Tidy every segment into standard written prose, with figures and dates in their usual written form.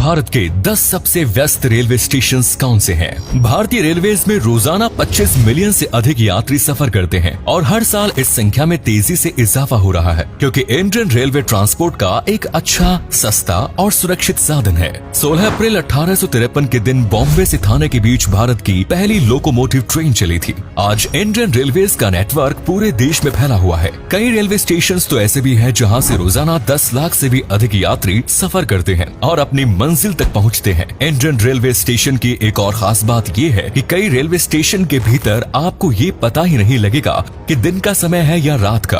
भारत के 10 सबसे व्यस्त रेलवे स्टेशन कौन से हैं? भारतीय रेलवेज में रोजाना 25 मिलियन से अधिक यात्री सफर करते हैं और हर साल इस संख्या में तेजी से इजाफा हो रहा है, क्योंकि इंडियन रेलवे ट्रांसपोर्ट का एक अच्छा, सस्ता और सुरक्षित साधन है। 16 अप्रैल 1853 के दिन बॉम्बे से थाने के बीच भारत की पहली लोकोमोटिव ट्रेन चली थी। आज इंडियन रेलवेज का नेटवर्क पूरे देश में फैला हुआ है। कई रेलवे स्टेशन तो ऐसे भी हैं जहां से रोजाना 10 लाख से भी अधिक यात्री सफर करते हैं और अपनी मंजिल तक पहुंचते हैं। इंडियन रेलवे स्टेशन की एक और खास बात ये है कि कई रेलवे स्टेशन के भीतर आपको ये पता ही नहीं लगेगा कि दिन का समय है या रात का,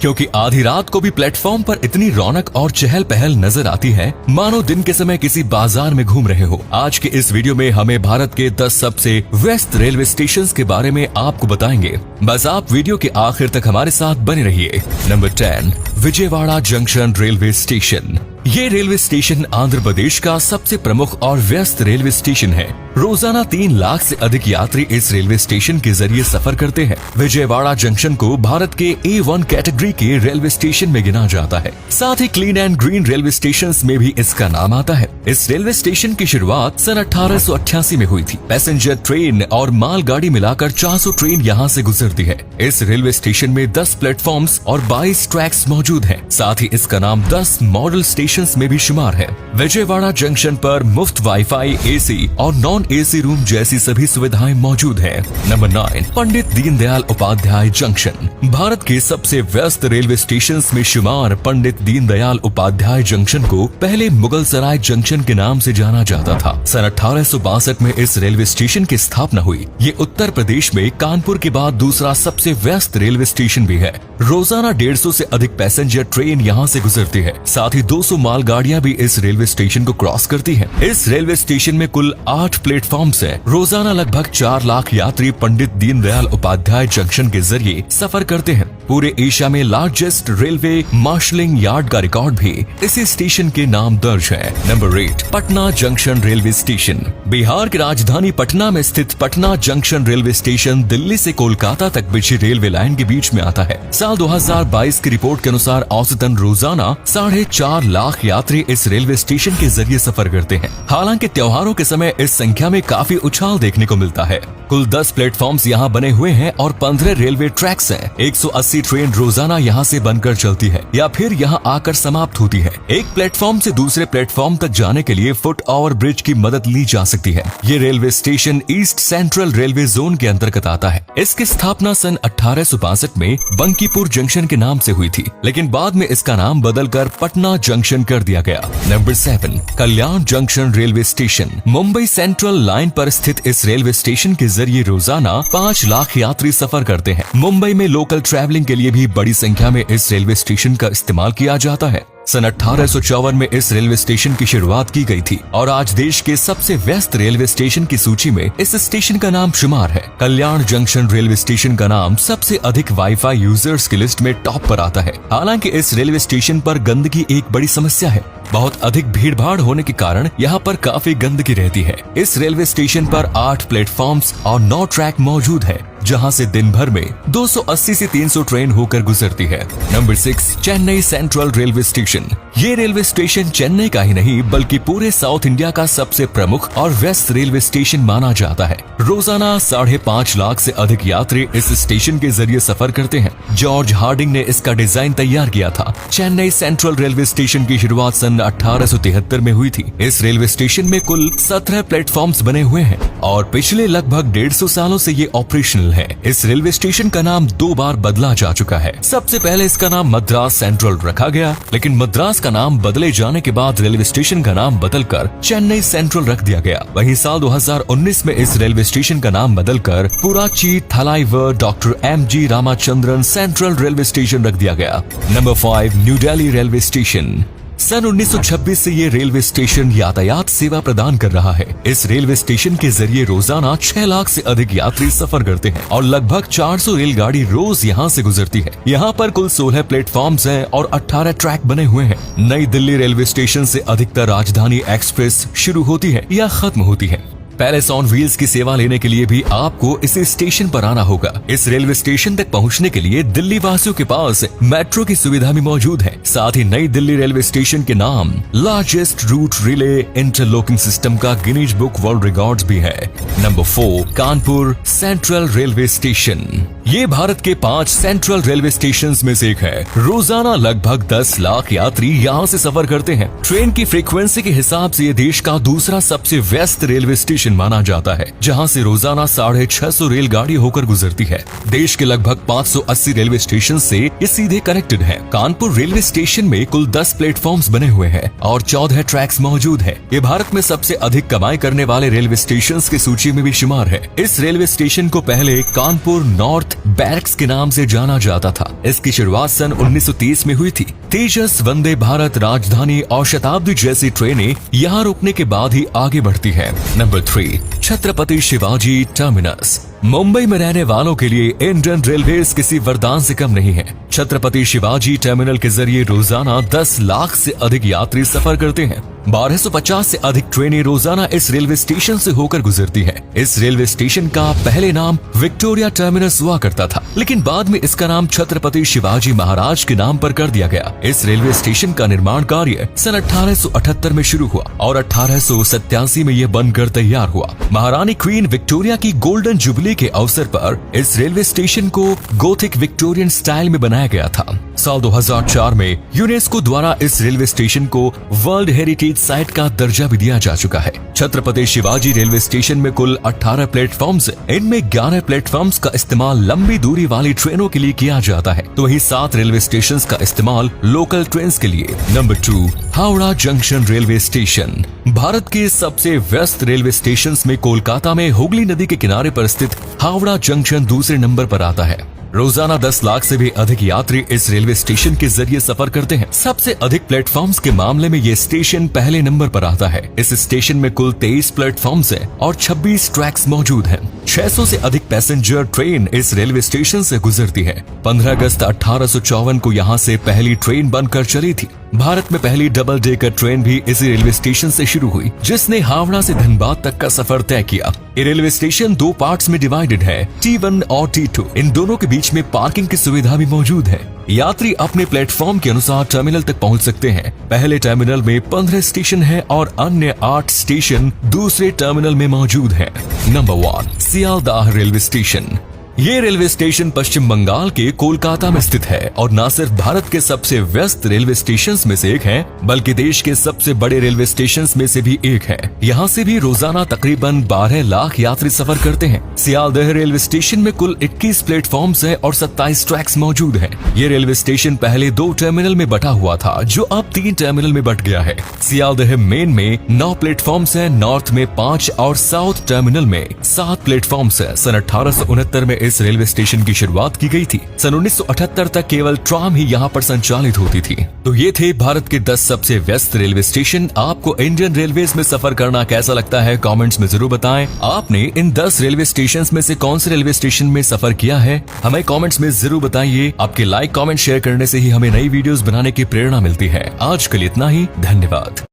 क्योंकि आधी रात को भी प्लेटफॉर्म पर इतनी रौनक और चहल पहल नजर आती है मानो दिन के समय किसी बाजार में घूम रहे हो। आज के इस वीडियो में हमें भारत के 10 सबसे व्यस्त रेलवे स्टेशन के बारे में आपको बताएंगे। बस आप वीडियो के आखिर तक हमारे साथ बने रहिए। Number 10, Vijayawada junction railway station. ये रेलवे स्टेशन आंध्र प्रदेश का सबसे प्रमुख और व्यस्त रेलवे स्टेशन है। रोजाना 3 लाख से अधिक यात्री इस रेलवे स्टेशन के जरिए सफर करते हैं। विजयवाड़ा जंक्शन को भारत के A1 कैटेगरी के रेलवे स्टेशन में गिना जाता है। साथ ही clean and green railway station में भी इसका नाम आता है। इस रेलवे स्टेशन की शुरुआत सन 1888 में हुई थी। पैसेंजर ट्रेन और मालगाड़ी मिलाकर 400 ट्रेन यहाँ से गुजरती है। इस रेलवे स्टेशन में 10 प्लेटफॉर्म्स और 22 ट्रैक्स मौजूद हैं। साथ ही इसका नाम 10 मॉडल स्टेशन में भी शुमार है। विजयवाड़ा जंक्शन पर मुफ्त वाईफाई, एसी और नॉन एसी रूम जैसी सभी सुविधाएं मौजूद हैं। Number 9, Pandit Deendayal Upadhyay junction. भारत के सबसे व्यस्त रेलवे स्टेशन में शुमार पंडित दीनदयाल उपाध्याय जंक्शन को पहले मुगल सराय जंक्शन के नाम से जाना जाता था। सन 1862 में इस रेलवे स्टेशन की स्थापना हुई। ये उत्तर प्रदेश में कानपुर के बाद दूसरा सबसे व्यस्त रेलवे स्टेशन भी है। रोजाना 150 से अधिक पैसेंजर ट्रेन यहाँ से गुजरती है। साथ ही 200 मालगाड़ियां भी इस रेलवे स्टेशन को क्रॉस करती हैं। इस रेलवे स्टेशन में कुल 8 प्लेटफॉर्म्स हैं। रोजाना लगभग 4 लाख यात्री पंडित दीनदयाल उपाध्याय जंक्शन के जरिए सफर करते हैं। पूरे एशिया में लार्जेस्ट रेलवे मार्शलिंग यार्ड का रिकॉर्ड भी इसी स्टेशन के नाम दर्ज है। Number 8, Patna junction railway station. Bihar की राजधानी पटना में स्थित Patna junction railway station Delhi से कोलकाता तक बिछी रेलवे लाइन के बीच में आता है। साल 2022 की रिपोर्ट के अनुसार औसतन रोजाना 4.5 लाख यात्री इस रेलवे स्टेशन के जरिए सफर करते हैं। हालांकि त्योहारों के समय इस संख्या में काफी उछाल देखने को मिलता है। कुल 10 प्लेटफॉर्म्स यहाँ बने हुए हैं और 15 रेलवे ट्रैक्स हैं। 180 ट्रेन रोजाना यहाँ से बनकर चलती है या फिर यहाँ आकर समाप्त होती है। एक प्लेटफॉर्म से दूसरे प्लेटफॉर्म तक जाने के लिए फुट ओवर ब्रिज की मदद ली जा सकती है। ये railway station east central railway zone के अंतर्गत आता है। इसकी स्थापना सन 1862 में बंकीपुर जंक्शन के नाम से हुई थी, लेकिन बाद में इसका नाम बदलकर पटना जंक्शन कर दिया गया। Number 7, Kalyan junction railway station. Mumbai central line पर स्थित इस रेलवे स्टेशन के जरिए रोजाना 5 लाख यात्री सफर करते हैं। मुंबई में लोकल ट्रैवलिंग के लिए भी बड़ी संख्या में इस रेलवे स्टेशन का इस्तेमाल किया जाता है। सन 1854 में इस रेलवे स्टेशन की शुरुआत की गई थी और आज देश के सबसे व्यस्त रेलवे स्टेशन की सूची में इस स्टेशन का नाम शुमार है। कल्याण जंक्शन रेलवे स्टेशन का नाम सबसे अधिक वाईफाई यूजर्स की लिस्ट में टॉप पर आता है। हालांकि इस रेलवे स्टेशन पर गंदगी एक बड़ी समस्या है। बहुत अधिक भीड़ भाड़ होने के कारण यहाँ पर काफी गंदगी रहती है। इस रेलवे स्टेशन पर 8 प्लेटफॉर्म्स और 9 ट्रैक मौजूद है, जहाँ से दिन भर में 280 से 300 ट्रेन होकर गुजरती है। Number 6, Chennai central railway station. ये रेलवे स्टेशन चेन्नई का ही नहीं बल्कि पूरे साउथ इंडिया का सबसे प्रमुख और व्यस्त रेलवे स्टेशन माना जाता है। रोजाना 5.5 लाख से अधिक यात्री इस स्टेशन के जरिए सफर करते हैं। जॉर्ज हार्डिंग ने इसका डिजाइन तैयार किया था। चेन्नई सेंट्रल रेलवे स्टेशन की शुरुआत सन 1873 में हुई थी। इस रेलवे स्टेशन में कुल 17 प्लेटफॉर्म्स बने हुए हैं और पिछले लगभग 150 सालों से ये ऑपरेशनल है। इस रेलवे स्टेशन का नाम 2 बार बदला जा चुका है। सबसे पहले इसका नाम मद्रास सेंट्रल रखा गया, लेकिन मद्रास का नाम बदले जाने के बाद रेलवे स्टेशन का नाम बदलकर चेन्नई सेंट्रल रख दिया गया। वहीं साल 2019 में इस रेलवे स्टेशन का नाम बदलकर Puratchi Thalaivar doctor M.G. Ramachandran central railway station रख दिया गया। Number 5, new Delhi railway station. सन 1926 से ये रेलवे स्टेशन यातायात सेवा प्रदान कर रहा है। इस रेलवे स्टेशन के जरिए रोजाना 6 लाख से अधिक यात्री सफर करते हैं और लगभग 400 रेलगाड़ी रोज यहाँ से गुजरती है। यहाँ पर कुल 16 प्लेटफॉर्म्स हैं और 18 ट्रैक बने हुए हैं। नई दिल्ली रेलवे स्टेशन से अधिकतर राजधानी एक्सप्रेस शुरू होती है या खत्म होती है। पैलेस ऑन व्हील्स की सेवा लेने के लिए भी आपको इस स्टेशन पर आना होगा। इस रेलवे स्टेशन तक पहुंचने के लिए दिल्ली वासियों के पास मेट्रो की सुविधा भी मौजूद है। साथ ही नई दिल्ली रेलवे स्टेशन के नाम largest route relay interlocking system का गिनीज बुक वर्ल्ड रिकॉर्ड्स भी है। Number 4, Kanpur central railway station. ये भारत के 5 सेंट्रल रेलवे स्टेशंस में से एक है। रोजाना लगभग 10 लाख यात्री यहाँ से सफर करते हैं। ट्रेन की फ्रीक्वेंसी के हिसाब से ये देश का दूसरा सबसे व्यस्त रेलवे स्टेशन माना जाता है, जहाँ से रोजाना 650 रेलगाड़ी होकर गुजरती है। देश के लगभग 580 रेलवे स्टेशन से ये सीधे कनेक्टेड है। कानपुर रेलवे स्टेशन में कुल 10 प्लेटफॉर्म्स बने हुए हैं और 14 ट्रैक्स मौजूद है। ये भारत में सबसे अधिक कमाई करने वाले रेलवे स्टेशन की सूची में भी शुमार है। इस रेलवे स्टेशन को पहले कानपुर नॉर्थ बैरक्स के नाम से जाना जाता था। इसकी शुरुआत सन 1930 में हुई थी। तेजस, वंदे भारत, राजधानी और शताब्दी जैसी ट्रेनें यहाँ रुकने के बाद ही आगे बढ़ती है। Number 3, Chhatrapati Shivaji terminus. मुंबई में रहने वालों के लिए इंडियन रेलवेज किसी वरदान से कम नहीं है। छत्रपति शिवाजी टर्मिनल के जरिए रोजाना 10 लाख से अधिक यात्री सफर करते हैं। 1250 से अधिक ट्रेनें रोजाना इस रेलवे स्टेशन से होकर गुजरती है। इस रेलवे स्टेशन का पहले नाम विक्टोरिया टर्मिनस हुआ करता था, लेकिन बाद में इसका नाम छत्रपति शिवाजी महाराज के नाम पर कर दिया गया। इस रेलवे स्टेशन का निर्माण कार्य सन 1878 में शुरू हुआ और 1887 में यह बनकर तैयार हुआ। महारानी क्वीन विक्टोरिया की गोल्डन जुबली के अवसर पर इस रेलवे स्टेशन को गोथिक विक्टोरियन स्टाइल में बनाया गया था। साल 2004 में यूनेस्को द्वारा इस रेलवे स्टेशन को वर्ल्ड हेरिटेज साइट का दर्जा भी दिया जा चुका है। छत्रपति शिवाजी रेलवे स्टेशन में कुल 18 प्लेटफॉर्म्स, इनमें 11 प्लेटफॉर्म्स का इस्तेमाल लंबी दूरी वाली ट्रेनों के लिए किया जाता है, तो वहीं 7 रेलवे स्टेशन का इस्तेमाल लोकल ट्रेन के लिए। Number 2, Howrah junction railway station. Bharat के सबसे व्यस्त रेलवे स्टेशन में कोलकाता में हुगली नदी के किनारे पर स्थित हावड़ा जंक्शन दूसरे नंबर पर आता है। रोजाना 10 लाख से भी अधिक यात्री इस रेलवे स्टेशन के जरिए सफर करते हैं। सबसे अधिक प्लेटफॉर्म्स के मामले में ये स्टेशन पहले नंबर पर आता है। इस स्टेशन में कुल 23 प्लेटफॉर्म्स हैं और 26 ट्रैक्स मौजूद हैं। 600 से अधिक पैसेंजर ट्रेन इस रेलवे स्टेशन से गुजरती है। 15 अगस्त 1854 को यहाँ से पहली ट्रेन बनकर चली थी। भारत में पहली डबल डेकर ट्रेन भी इसी रेलवे स्टेशन से शुरू हुई, जिसने हावड़ा से धनबाद तक का सफर तय किया। ये रेलवे स्टेशन 2 पार्ट्स में डिवाइडेड है, T1 और T2। इन दोनों के बीच में पार्किंग की सुविधा भी मौजूद है। यात्री अपने प्लेटफॉर्म के अनुसार टर्मिनल तक पहुंच सकते हैं। पहले टर्मिनल में 15 स्टेशन है और अन्य 8 स्टेशन दूसरे टर्मिनल में मौजूद है। Number 1, Sealdah railway station. ये रेलवे स्टेशन पश्चिम बंगाल के कोलकाता में स्थित है और न सिर्फ भारत के सबसे व्यस्त रेलवे स्टेशंस में से एक है, बल्कि देश के सबसे बड़े रेलवे स्टेशंस में से भी एक है। यहाँ से भी रोजाना तकरीबन 12 लाख यात्री सफर करते हैं। सियालदह रेलवे स्टेशन में कुल 21 प्लेटफॉर्म्स है और 27 ट्रैक्स मौजूद हैं। ये रेलवे स्टेशन पहले 2 टर्मिनल में बटा हुआ था, जो अब 3 टर्मिनल में बट गया है। सियालदह मेन में 9 प्लेटफॉर्म्स है, नॉर्थ में 5 और साउथ टर्मिनल में 7 प्लेटफॉर्म्स है। सन 1869 में इस रेलवे स्टेशन की शुरुआत की गई थी। सन 1978 तक केवल ट्राम ही यहाँ पर संचालित होती थी। तो ये थे भारत के 10 सबसे व्यस्त रेलवे स्टेशन। आपको इंडियन रेलवेज में सफर करना कैसा लगता है, कमेंट्स में जरूर बताएं। आपने इन 10 रेलवे स्टेशन में से कौन से रेलवे स्टेशन में सफर किया है, हमें कमेंट्स में जरूर बताइए। आपके लाइक, कमेंट, शेयर करने से ही हमें नई वीडियोस बनाने की प्रेरणा मिलती है। आज के लिए इतना ही, धन्यवाद।